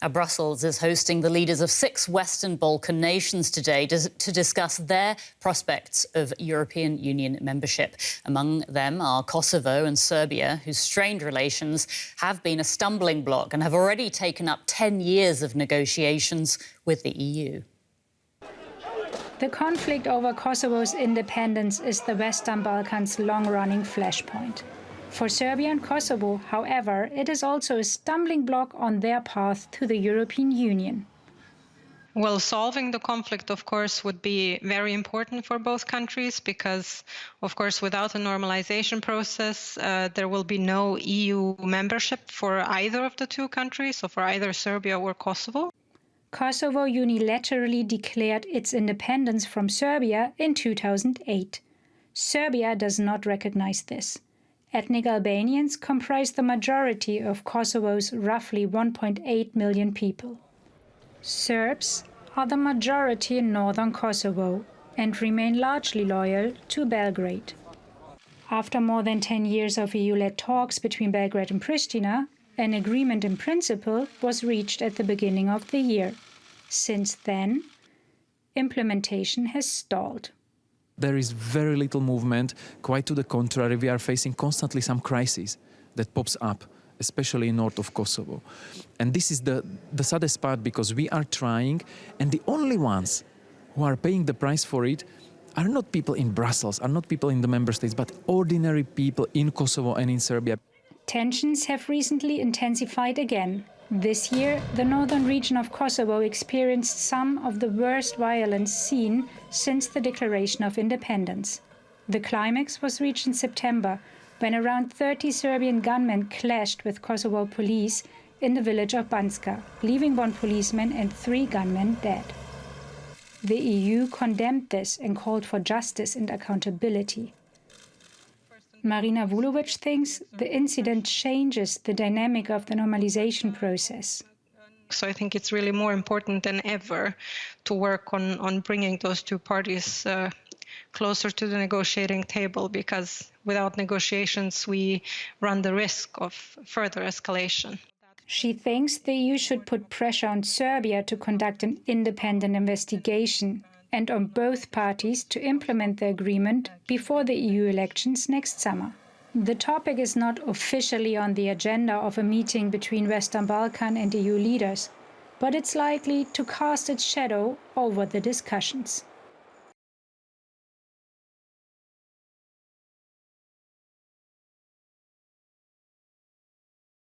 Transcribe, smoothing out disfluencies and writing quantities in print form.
Brussels is hosting the leaders of 6 Western Balkan nations today to discuss their prospects of European Union membership. Among them are Kosovo and Serbia, whose strained relations have been a stumbling block and have already taken up 10 years of negotiations with the EU. The conflict over Kosovo's independence is the Western Balkans' long-running flashpoint. For Serbia and Kosovo, however, it is also a stumbling block on their path to the European Union. Well, solving the conflict, of course, would be very important for both countries because, of course, without a normalization process, there will be no EU membership for either of the two countries, so for either Serbia or Kosovo. Kosovo unilaterally declared its independence from Serbia in 2008. Serbia does not recognize this. Ethnic Albanians comprise the majority of Kosovo's roughly 1.8 million people. Serbs are the majority in northern Kosovo and remain largely loyal to Belgrade. After more than 10 years of EU-led talks between Belgrade and Pristina, an agreement in principle was reached at the beginning of the year. Since then, implementation has stalled. There is very little movement. Quite to the contrary, we are facing constantly some crisis that pops up, especially in north of Kosovo. And this is the saddest part because we are trying, and the only ones who are paying the price for it are not people in Brussels, are not people in the member states, but ordinary people in Kosovo and in Serbia. Tensions have recently intensified again. This year, the northern region of Kosovo experienced some of the worst violence seen since the declaration of independence. The climax was reached in September, when around 30 Serbian gunmen clashed with Kosovo police in the village of Banska, leaving 1 policeman and 3 gunmen dead. The EU condemned this and called for justice and accountability. Marina Vulovic thinks the incident changes the dynamic of the normalization process. So I think it's really more important than ever to work on bringing those two parties closer to the negotiating table, because without negotiations, we run the risk of further escalation. She thinks the EU should put pressure on Serbia to conduct an independent investigation and on both parties to implement the agreement before the EU elections next summer. The topic is not officially on the agenda of a meeting between Western Balkan and EU leaders, but it's likely to cast its shadow over the discussions.